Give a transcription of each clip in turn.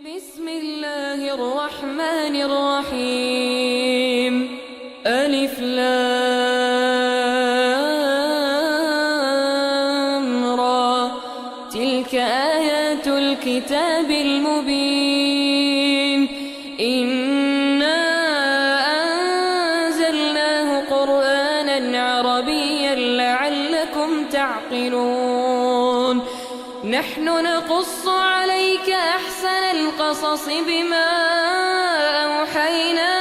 بسم الله الرحمن الرحيم. ألف لام را. تلك آيات الكتاب المبين. إنا أنزلناه قرآنا عربيا لعلكم تعقلون. نحن نقص عليك أحسن القصص بما أوحينا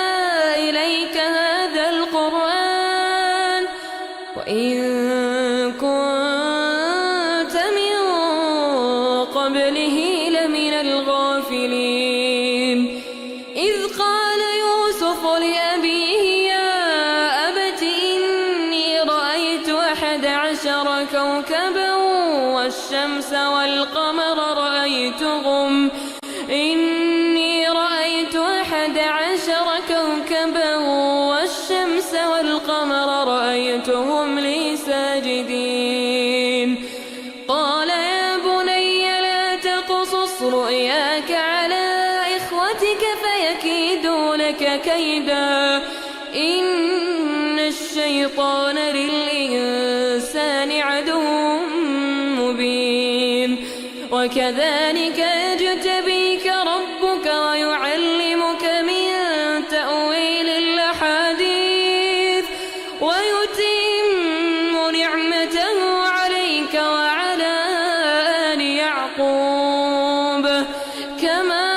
إليك هذا القرآن وإن كنت من قبله لمن الغافلين. إذ قال يوسف لأبيه يا أبت إني رأيت 11 كوكبا والشمس والقمر رأيتهم إني رأيت 11 كوكبا والشمس والقمر رأيتهم لي ساجدين. قال يا بني لا تقصص رؤياك على إخوتك فيكيدوا لك كيدا إن الشيطان للإنسان عدو مبين. وكذلك يجتبيك ربك ويعلمك من تأويل الأحاديث ويتم نعمته عليك وعلى آل يعقوب كما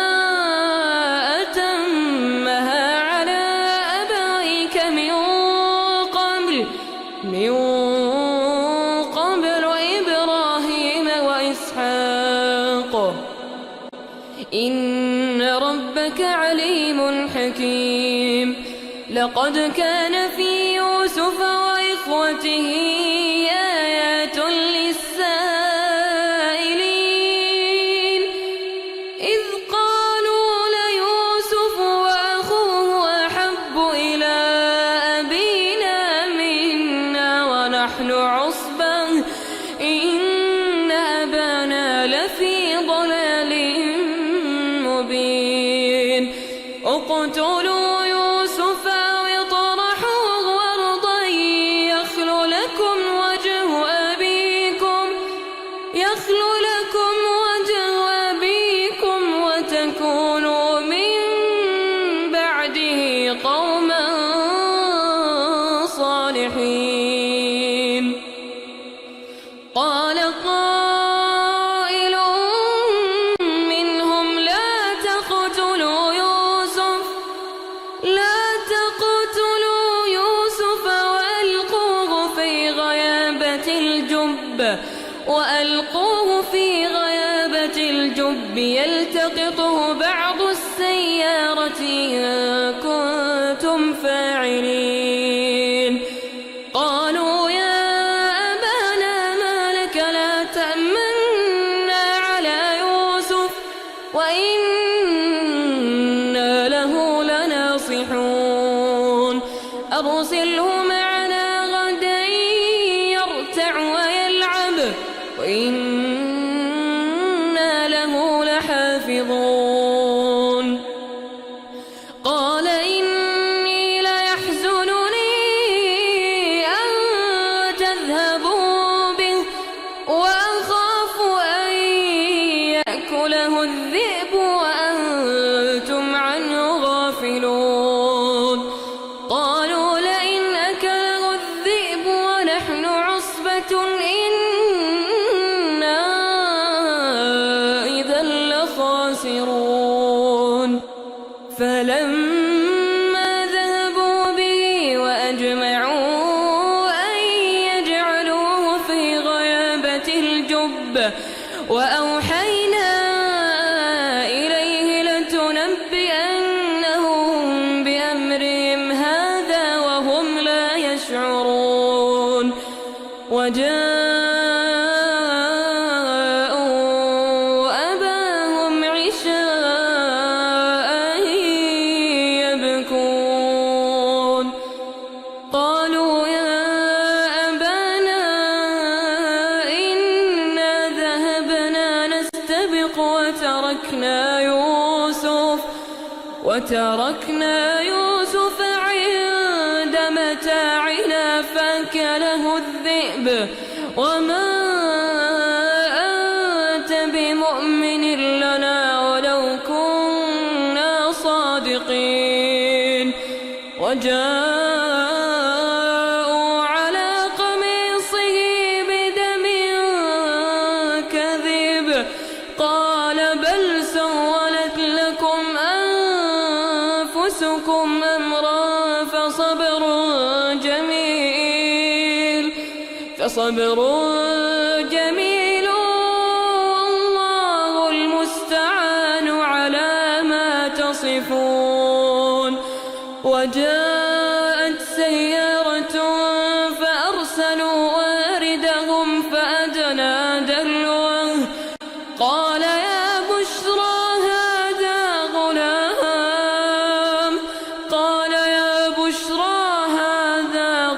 أتمها على أبويك من قبل إبراهيم وإسحاق إن ربك عليم حكيم. لقد كان في يوسف وإخوته آيات للسائلين إذ قالوا ليوسف وأخوه أحب إلى أبينا منا ونحن عصبة إن أبانا لفي ضلال مبين. اقتلوا يوسف أو اطرحوه أرضا يخل لكم وجه أبيكم وتكونوا من بعده قوما صالحين. قال قائل منهم لا تقتلوا يوسف وألقوه في غيابة الجب يلتقطه بعض السيارة إن كنتم فاعلين. قالوا يا أبانا ما لك لا تأمنا على يوسف وإنا له لناصحون. أرسله معنا غدا يرتع ويلعب وإنا له لحافظون. قال إني ليحزنني أن تذهبوا به وأخاف أن يأكله الذئب وأنتم عنه غافلون. قالوا لئن أكله الذئب ونحن عصبة إنا إذا لخاسرون. فلما ذهبوا به وأجمعوا أن يجعلوه في غيابة الجب وأوحينا إليه لتنبئنهم بأمرهم هذا وهم لا يشعرون. وجاءوا أباهم عشاء يبكون. قالوا يا أبانا إنا ذهبنا نستبق وتركنا يوسف وتركنا يوسف عند متاعنا فأكله الذئب وما أنت بمؤمن لنا ولو كنا صادقين. وجاءوا على قميصه بدم كذب قال بل سولت لكم أنفسكم أمرا فصبر جميل والله المستعان على ما تصفون. وجاءت سيارة فأرسلوا واردهم فأدلى دلوه قال يا بشرى هذا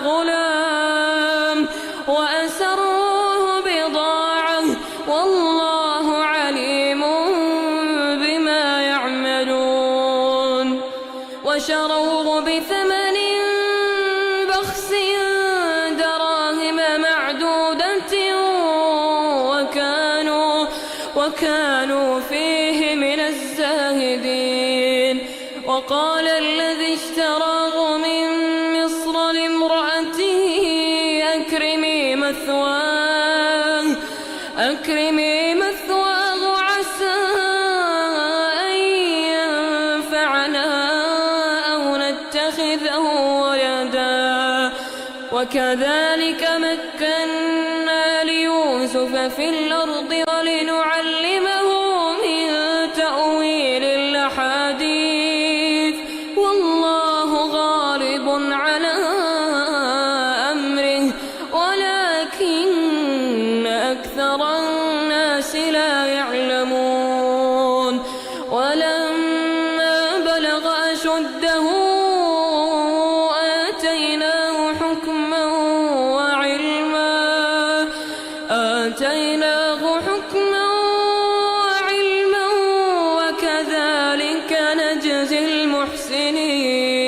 غلام وأسروه بضاعة والله عليم بما يعملون. وشروه بثمن بخس دراهم معدودة وكانوا فيه من الزاهدين. وقال الذي اشتراه من مصر لامرأته أكرمي مثواه عسى أن ينفعنا أو نتخذه ولدا. وكذلك مكنا ليوسف في الأرض ولنعلمه من تأويل الأحاديث والله غالب على أمره ولكن أكثر الناس لا يعلمون. ولما بلغ أشده آتيناه حكما وعلما وكذلك نجزي المحسنين.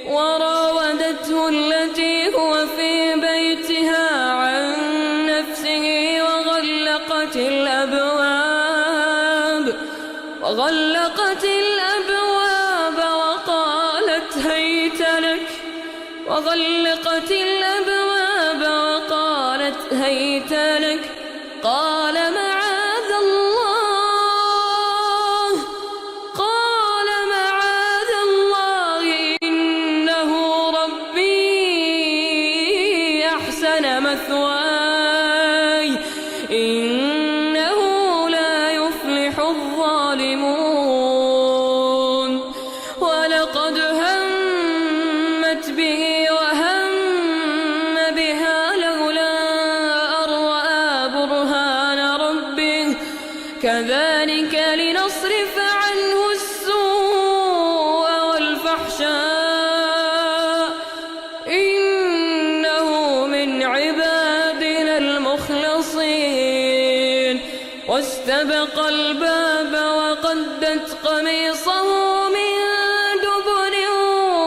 وراودته التي هو في بيتها عن نفسه وغلقت الأبواب وقالت هيت لك قال معاذ الله إنه ربي أحسن مثواي إنه لا يفلح الظالمون. ولقد همت به وهم بها لولا أن رأى برهان ربه كذلك لنصرف عنه السوء والفحشاء إنه من عبادنا المخلصين. واستبق الباب وقدت قميصه من دبر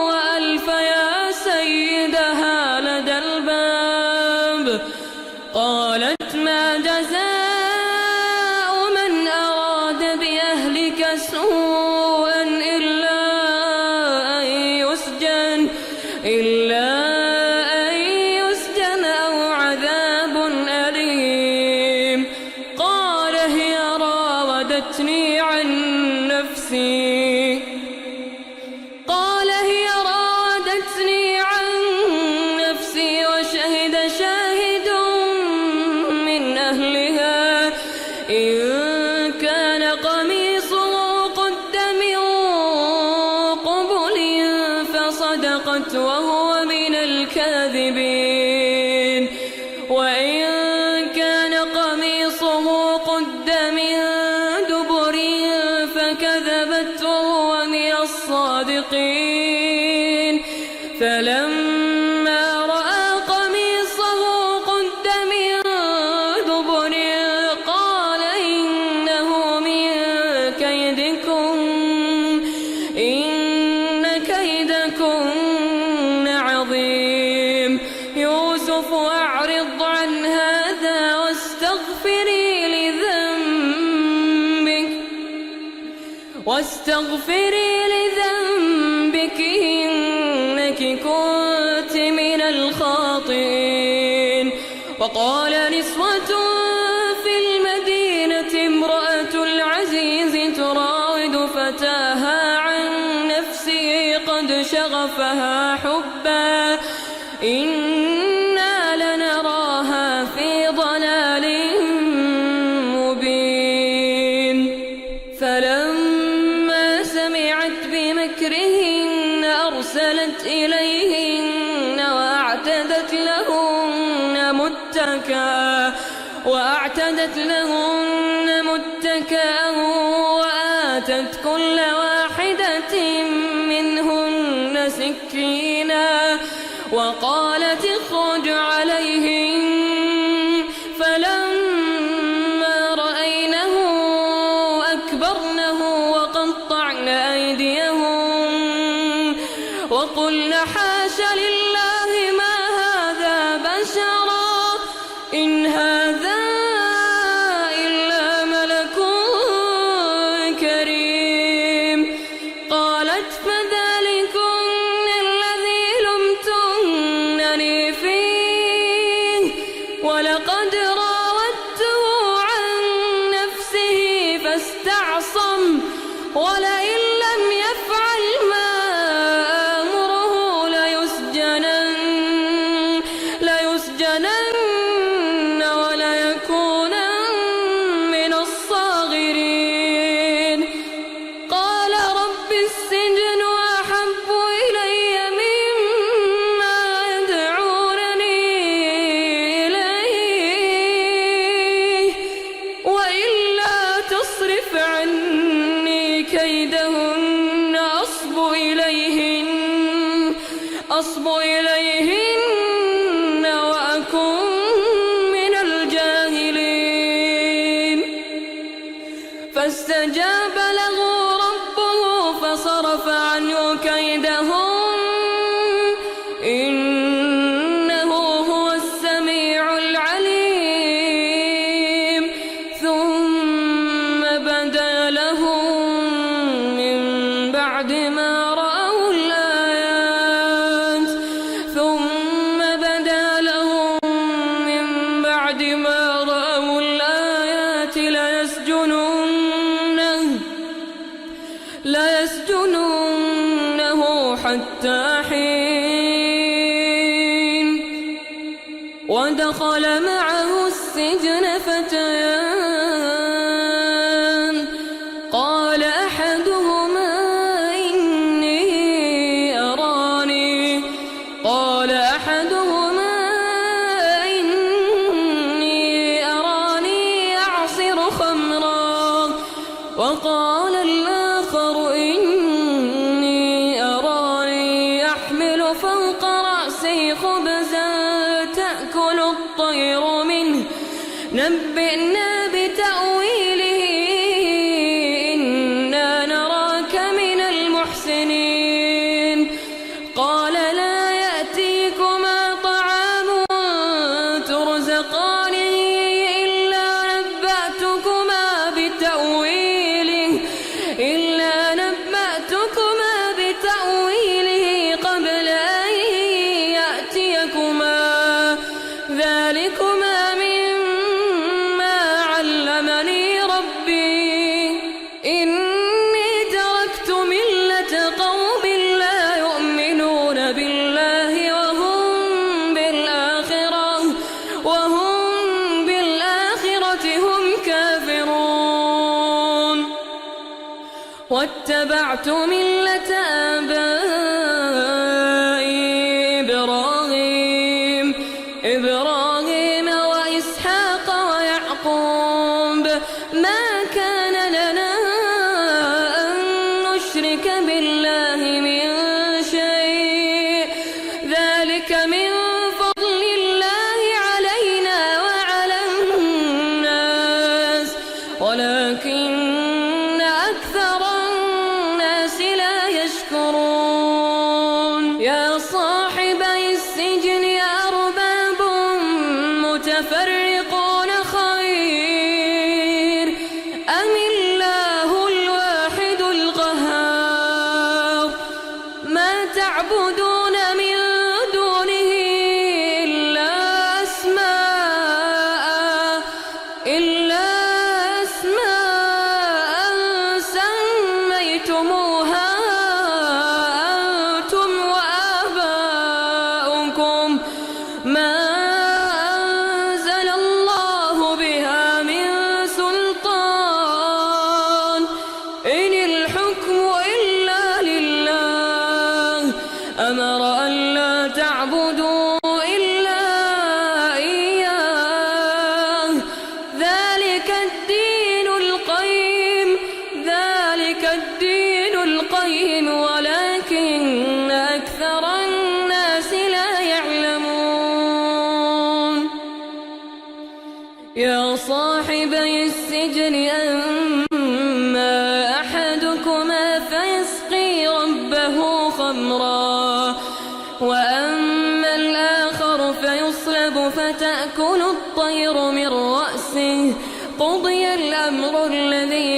وألف يا سيدها لدى الباب قالت ما جزاء من أراد بأهلك سوءا إلا أن يسجن أو عذاب أليم. قال هي راودتني عن نفسي وشهد شاهد من أهلها إن كان قميصه قد من قبل فصدقت وهو من الكاذبين. وإن كان قميصه قد من دبر فكذبت وهو من الصادقين. فلما رأى قميصه قد من دبر قال إنه من كيدكم واستغفري لذنبك إنك كنت من الخاطئين. وقال نسوة في المدينة امرأة العزيز تراود فتاها عن نفسه قد شغفها حبا إنا لنراها في ضلال مبين. فلما سمعت بمكرهن أرسلت إليهن وأعتدت لهن متكأ وآتت كل واحدة منهن سكينا وقالت اخرج عليهن. فلما رأينه أكبرنه وقطعن أيديهن وقلن حاش لله ما هذا بشرا إن هذا إلا ملك كريم. قالت فذلكن الذي لمتنني فيه ولقد راودته عن نفسه فاستعصم ولئن لم يفعل ما آمره ليسجنن وليكونن من الصاغرين. قال رب السجن أحب إلي مما يدعونني إليه وإلا تصرف عني كيدهن أصب إليهن وأكن من الجاهلين. فاستجاب له ربه فصرف عنه كيدهن إنه هو السميع العليم. ثم بدا لهم من بعد ما رأوا الآيات ليسجننه حتى حين. ودخل معه السجن فتيان قال أحدهما إني أعصر خمرا وقال الآخر إني أراني أحمل فوق رأسي خبزا تأكل الطير منه نبئنا بتأويله إنا نراك من المحسنين. قال لا يأتيكما طعام ترزقانه إلا نبأتكما بتأويله قبل أن يأتيكما ذلكما مما علمني ربي إني تركت ملة قوم لا يؤمنون بالله وهم بالآخرة هم كافرون. واتبعت ملة آبائي إبراهيم وإسحاق ويعقوب ما كان لنا أن نشرك بالله من شيء ذلك من فضل الله علينا وعلى الناس ولكن أكثر الناس لا يشكرون.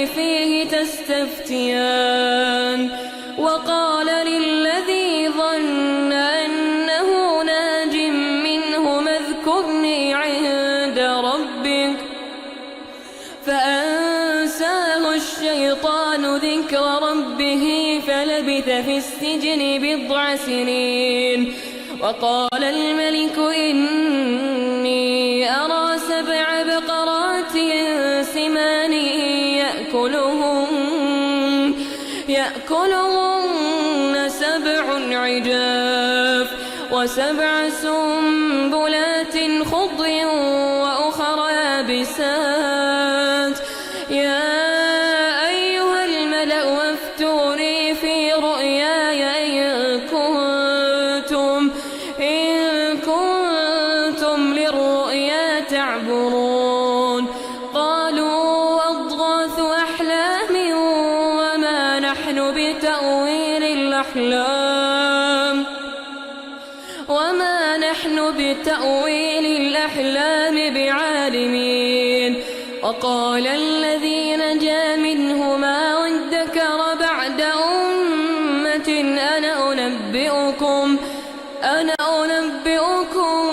فيه تستفتيان وقال للذي ظن أنه ناج منه اذكرني عند ربك فأنساه الشيطان ذكر ربه فلبث في السجن 10 سنين. وقال الملك إني أرى 7 بقرات سمان يأكلهن 7 عجاف و7 سنبلات خضر وأخر يابسات يا أيها الملأ أفتوني في رؤياي إن كنتم للرؤيا تعبرون. قالوا أضغاث أحلام وما نحن بتأويل الأحلام بعالمين. وقال الذي نجا منهما وادكر بعد أمة أنا أنبئكم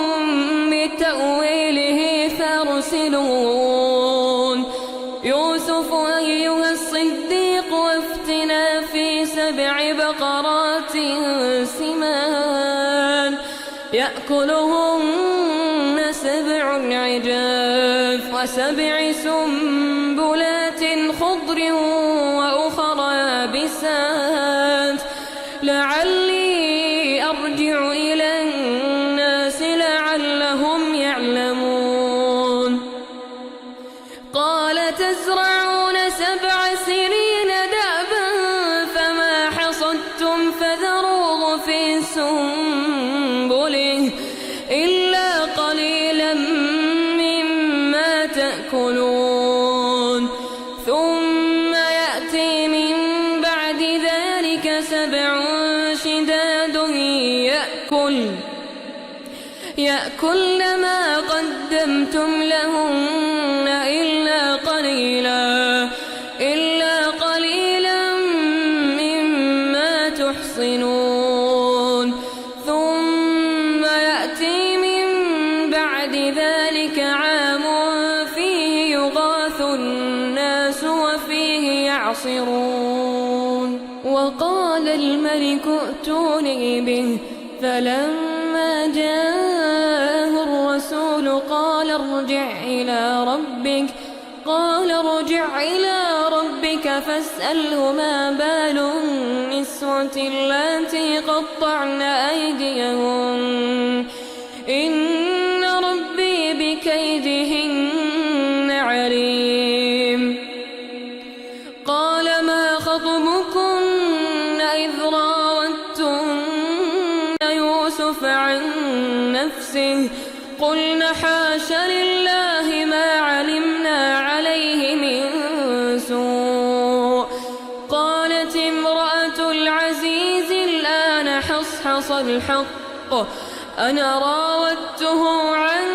بتأويله فارسلون. يوسف أيها الصديق وافتنا في 7 بقرات سمان يأكلهن 7 عجاف و7 سنبلات خضر وأخر يابسات لعلي أرجع إلى الناس لعلهم يعلمون. قال تزرعون 7 سنين دأبا فما حصدتم فذروه في سنبله إلا قليلا مما تأكلون. ثم يأتي من بعد ذلك 7 شداد يأكلن ما قدمتم لهن إلا قليلا مما تحصنون. ثم يأتي من بعد ذلك عام فيه يغاث الناس وفيه يعصرون. وقال الملك ائتوني به فلما جاءه الرسول قال ارجع إلى ربك فاسأله ما بال النسوة اللاتي قطعن أيديهن إن ربي بكيدهن عليم. قال ما خطبكن إذ راوتن يوسف عن نفسه قلن حاش لله ما علمنا عليه من سوء. قالت امرأة العزيز الآن حصحص الحق أنا راودته عن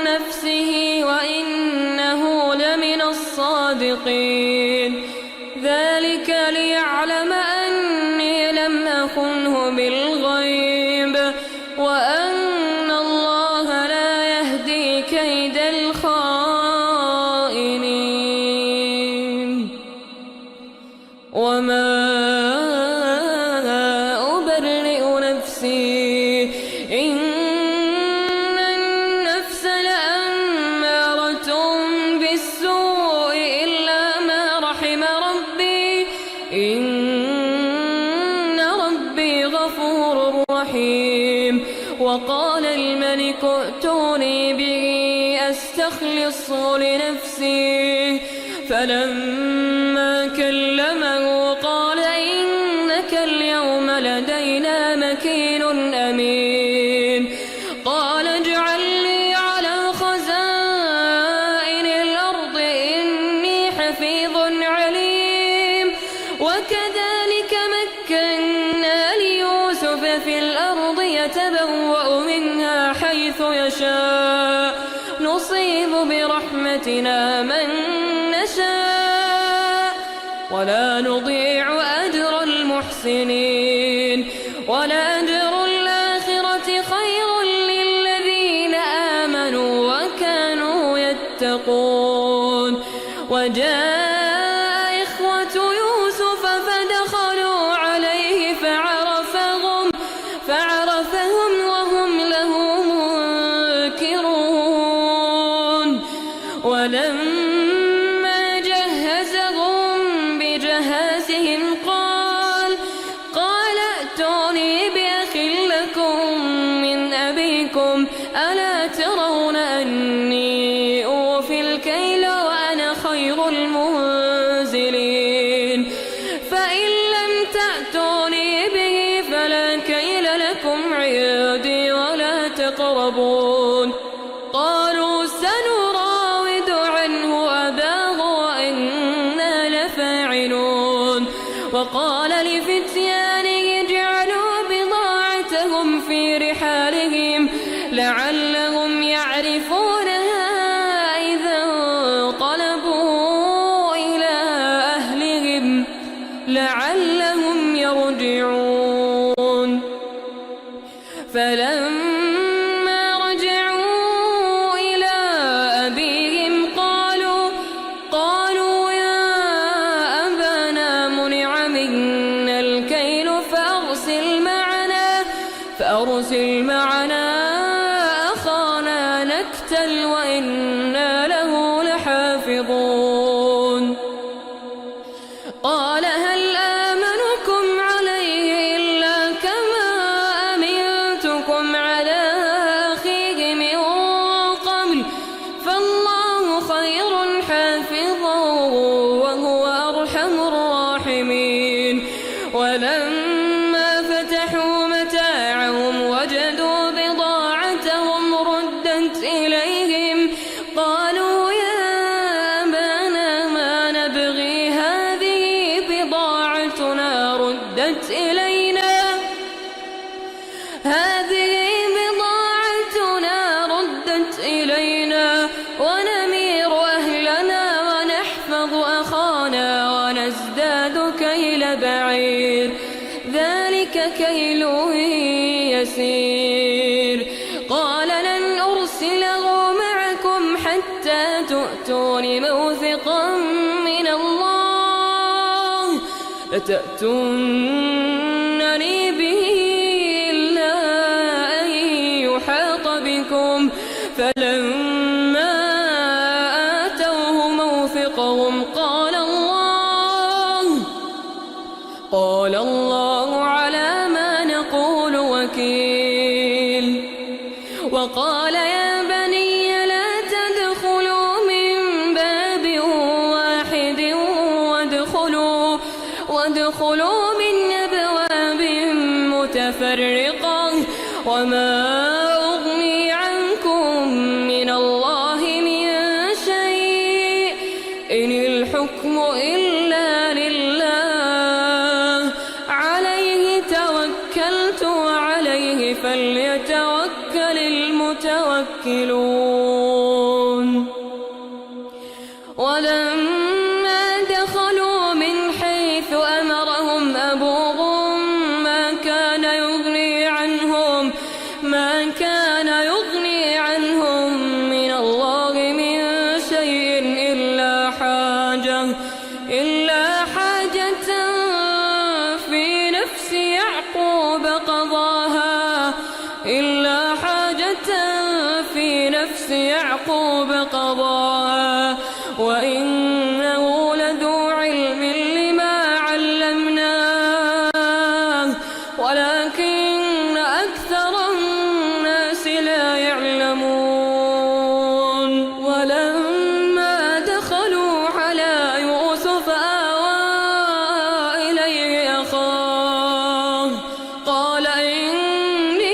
نفسه وإنه لمن الصادقين. ذلك ليعلم أني لم أخنه بالغيب وأن الله لا يهدي كيد الخائنين. وما أبرئ نفسي إن النفس لأمارة بالسوء إلا ما رحم ربي إن ربي غفور رحيم. وقال الملك ائتوني به أستخلصه لنفسي فلما كلمه قال إنك اليوم لدينا مكين أمين. قال اجعل لي على خزائن الأرض إني حفيظ عليم. وكذلك مكنا ليوسف في الأرض يتبوأ منها حيث يشاء نصيب برحمتنا من نشاء ولا نضيع أجر المحسنين ولأجر الآخرة خير للذين آمنوا وكانوا يتقون وجاء إخوة يوسف فدخلوا عليه فعرفهم وهم له منكرون ولما جهزهم بجهازهم قال ائتوني بأخ لكم من أبيكم ألا ترون أني أوفي الكيل وأنا خير المنزلين فإن لم تأتوني به فلا كيل لكم عندي ولا تقربون قالوا سنراود عنه أباه وإنا لفاعلون وقال لفتيانه اجعلوا بضاعتهم في رحالهم لعلهم يعرفونها إذا انقلبوا إلى أهلهم لعلهم يرجعون فلما رجعوا إلى أبيهم قالوا يا أبانا منع منا الكيل فأرسل معنا أخانا نكتل وإنا له لحافظون قال هل آمنكم عليه إلا كما أمنتكم على أخيه من قبل فالله خير حافظا وهو أرحم الراحمين ولما فتحوا متاعهم وجدوا بضاعتهم ردت إليهم قالوا يا أبانا ما نبغي هذه بضاعتنا ردت إلينا ونمير أهلنا ونحفظ أخانا ونزداد كيل بعير ذلك كيل يسير قال لن أرسله معكم حتى تؤتون موثقا من الله لتأتونني به إلا أن يحاط بكم فلما آتوه موثقهم قال الله على ما نقول وكيل وقال يا بني لا تدخلوا من باب واحد وادخلوا من أبواب متفرقة وما أغني عنكم من الله من شيء إن الحكم إلا لله عليه توكلت وعليه فليتوكل المتوكلون ولما دخلوا من حيث أمرهم أبوهم ما كان يغني عنهم من الله من شيء إلا حاجة في نفس يعقوب قضاها وإنه لذو علم لما علمناه ولكن أكثر الناس لا يعلمون ولما دخلوا على يوسف آوى إليه أخاه قال إني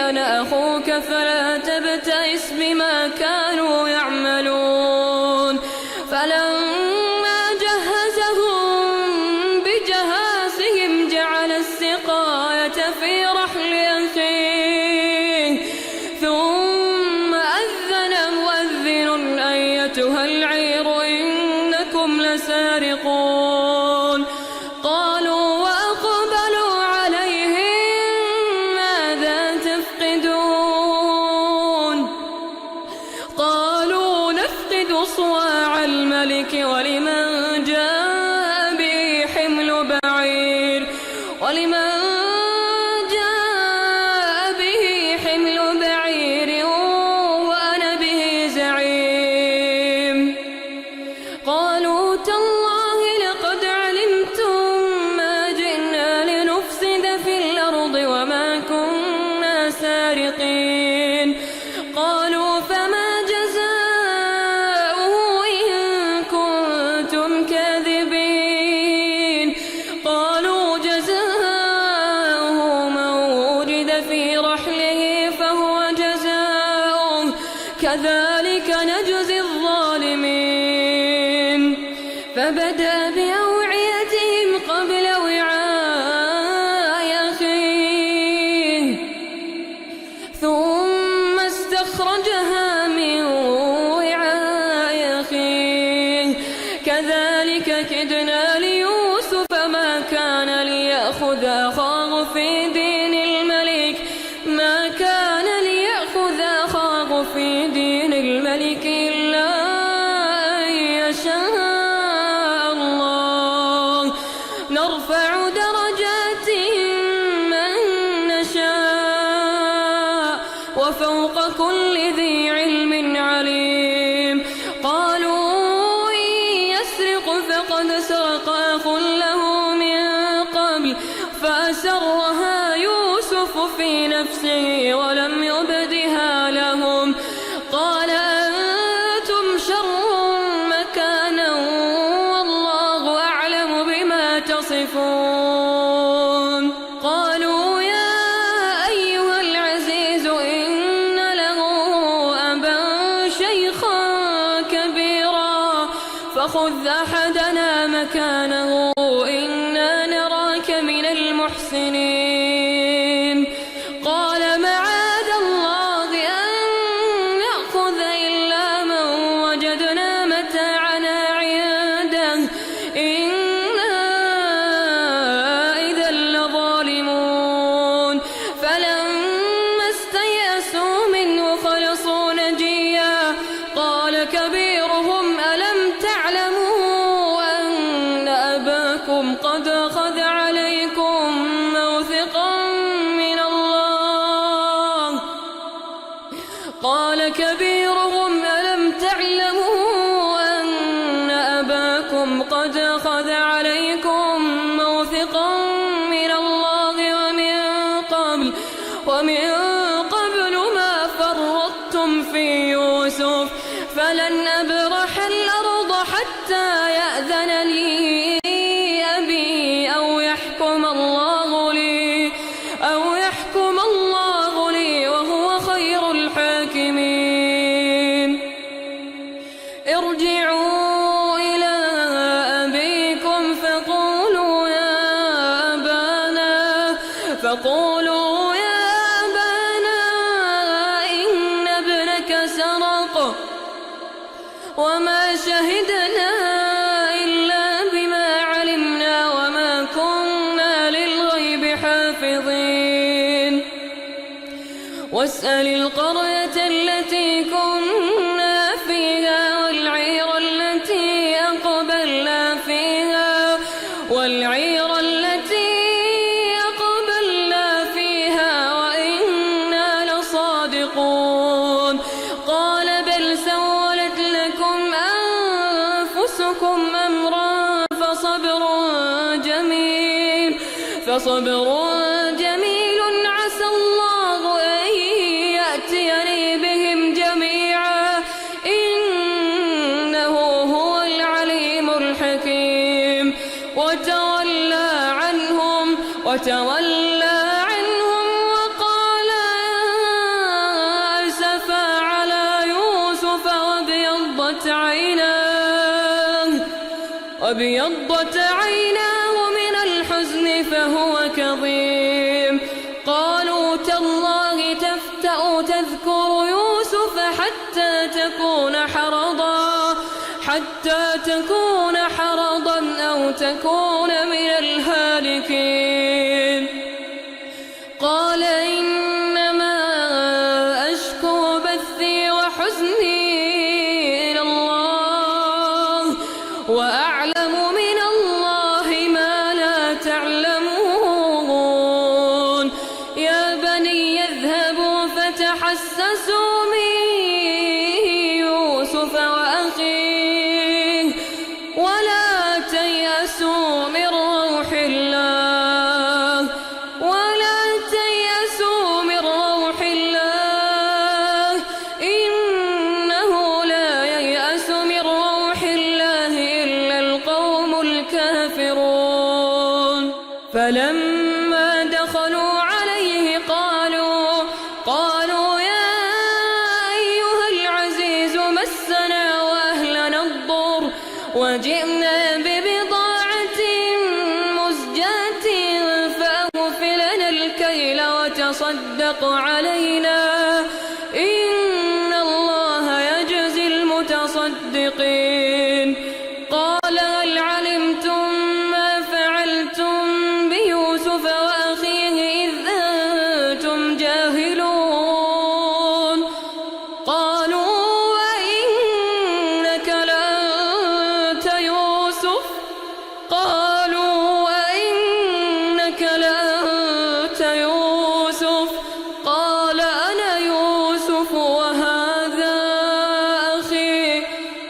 أنا أخوك فلا تبتئس بما كانوا يعملون فلما جهزهم بجهازهم جعل السقاية في رحل أخيه ثم أذن مؤذن أيتها العير إنكم لسارقون سارقون قالوا وأقبلوا عليهم ماذا تفقدون قالوا نفقد صواع الملك ولمن جاء به حمل بعير وأنا به زعيم قالوا تالله لقد علمتم ما جئنا لنفسد في الأرض وما كنا سارقين قالوا فما جزاؤه إن كنتم كاذبين قالوا جزاؤه من وجد في رحله فهو جزاؤه كذلك نجزي الظالمين فبدأ بأوعيتهم قبل وعاء أخيه ثم استخرجها من وعاء أخيه كذلك كدنا ليوسف ما كان ليأخذ أخاه في دين الملك إلا أن يشاء الله نرفع درجات من نشاء وفوق كل ذي علم عليم قالوا إن يسرق فقد سرق أخ له من قبل فأسرها يوسف في نفسه ولم يبدها لهم قال أنتم شر مكانا والله أعلم بما تصفون قالوا يا أيها العزيز إن له أبا شيخا كبيرا فخذ أحدنا مكانه إنا نراك من المحسنين قال معاذ الله أن نأخذ إلا من وجدنا متاعنا عنده إنا إذا لظالمون فلما استيأسوا منه خلصوا نجيا قال كبيرهم ألم تعلموا أن أباكم قد أخذ عليكم موثقا من الله قال كبيرهم ألم تعلموا أن أباكم قد أخذ عليكم موثقا من الله ومن قبل ما فرطتم في يوسف فلن أبرح الأرض حتى يأذن لي أبي أو يحكم الله لي وهو خير الحاكمين ارجعوا إلى أبيكم فقولوا يا أبانا إن ابنك سرق وما شهدنا إلا بما علمنا وما كنا للغيب حافظين واسأل القرية التي كنا فيها والعير التي أقبلنا فيها وإنا لصادقون قال بل سولت لكم أنفسكم أمرا فصبر جميل عسى الله أن يأتيني بهم جميعا إنه هو العليم الحكيم وتولى عنهم وقال أسفا على يوسف وابيضت عيناه من الحزن فهو كظيم قالوا تالله تفتأ تذكر يوسف حتى تكون حرضا تكون من الهالكين قال إنما أشكو بثي وحزني إلى الله وأعلم من الله ما لا تعلمون يا بني اذهبوا فتحسسوا من يوسف وأخيه ولا تيأسوا من روح الله إنه لا ييأس من روح الله إلا القوم الكافرون فلما دخلوا عليه قالوا يا أيها العزيز مسنا وأهلنا الضر وجئنا ببضاعة مزجاة فأوف لنا الكيل وتصدق علينا إن الله يجزي المتصدقين قال هل علمتم ما فعلتم بيوسف وأخيه إذ أنتم جاهلون قالوا وإنك لأنت يوسف قال أنا يوسف وهذا أخي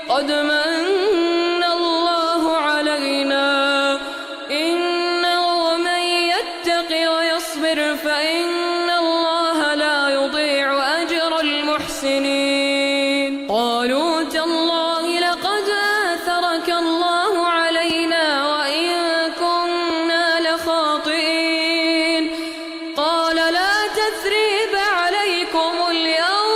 قد من الله علينا إنه من يتق ويصبر فإن الله لا يضيع أجر المحسنين قالوا تالله لقد آثرك الله علينا وإن كنا لخاطئين قال لا تثريب عليكم اليوم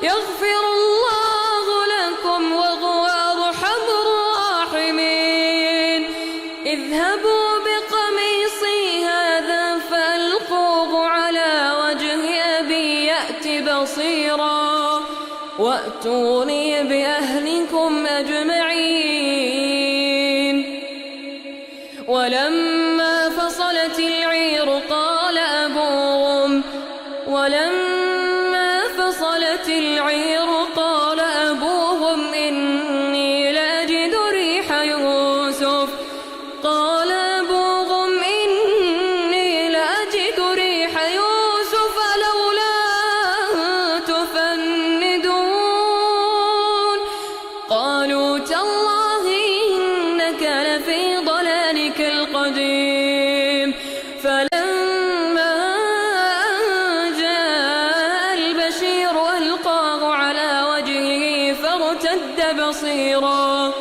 يغفر الله لكم وهو أرحم الراحمين اذهبوا بقميصي هذا فألقوه على وجه أبي يأت بصيرا وأتوني بأهلكم أجمعين ولما فصلت العير قال أبوهم إني لأجد ريح يوسف لولا تفندون قالوا تالله إنك لفي ضلالك القديم فلما جاء البشير ألقاه على وجهه فارتد بصيرا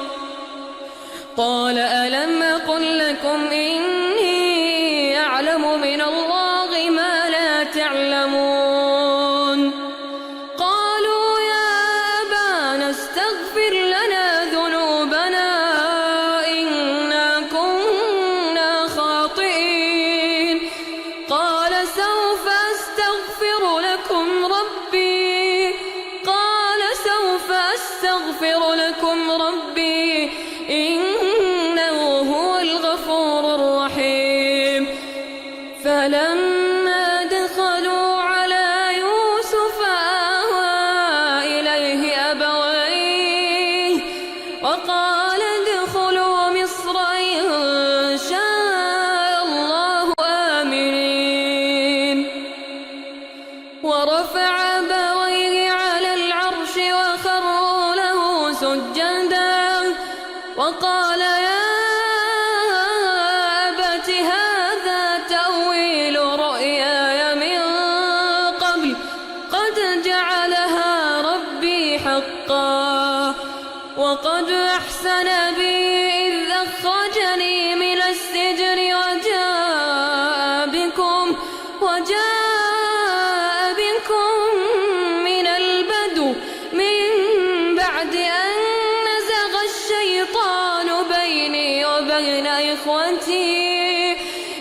قال ألم أقل لكم إني أعلم من الله ما لا تعلمون قالوا يا أبانا استغفر لنا ذنوبنا إنا كنا خاطئين قال سوف أستغفر لكم ربي إنه هو الغفور الرحيم فلما دخلوا على يوسف آوى إليه أبويه وقال ادخلوا مصر إن شاء الله آمنين ورفع أبويه على العرش وخروا له سجدا وقال يا أبت هذا تأويل رؤياي من قبل قد جعلها ربي حقا وقد أحسن بي إذ أخرجني من السجن وجاء بكم من البدو من بعد أن نزغ الشيطان بيني وبين إخوتي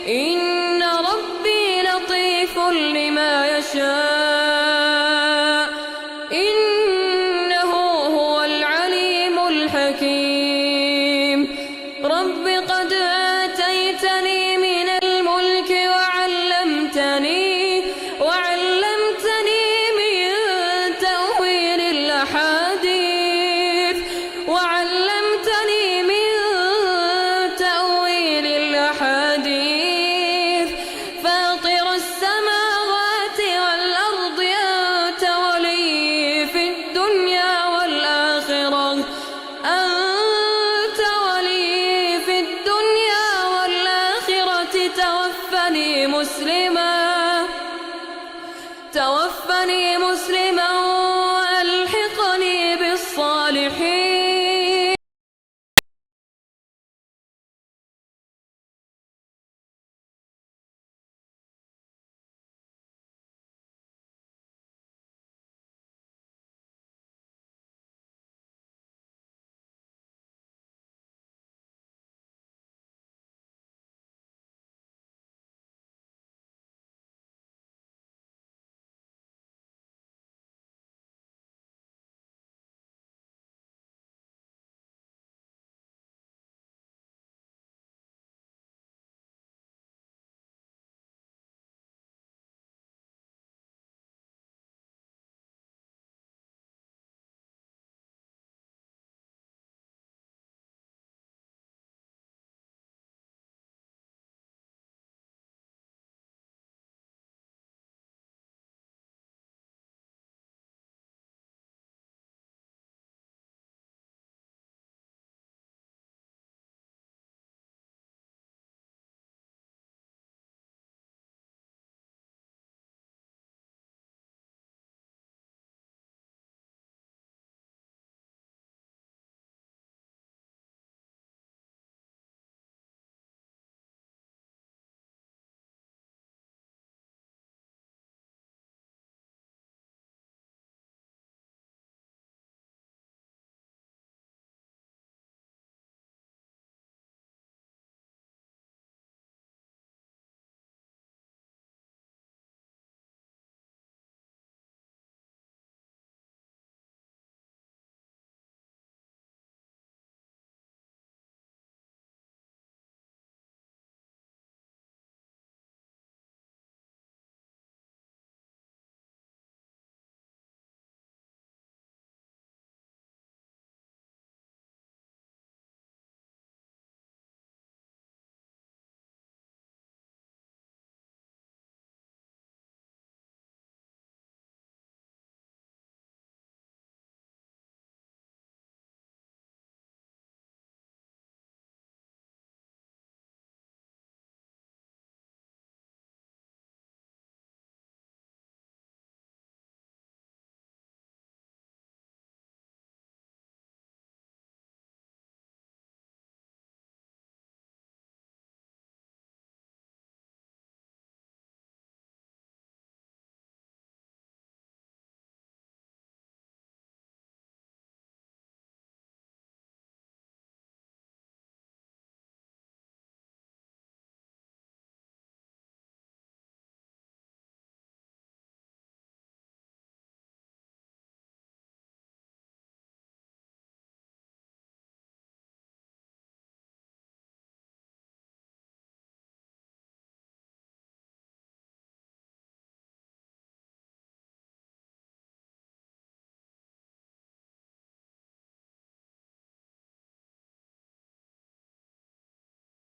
إن ربي لطيف لما يشاء يشاء إنه هو العليم الحكيم رب قد آتيتني من الملك وعلمتني من تأويل الأحاديث فاطر السماوات والأرض أنت ولي في الدنيا والآخرة توفني مسلما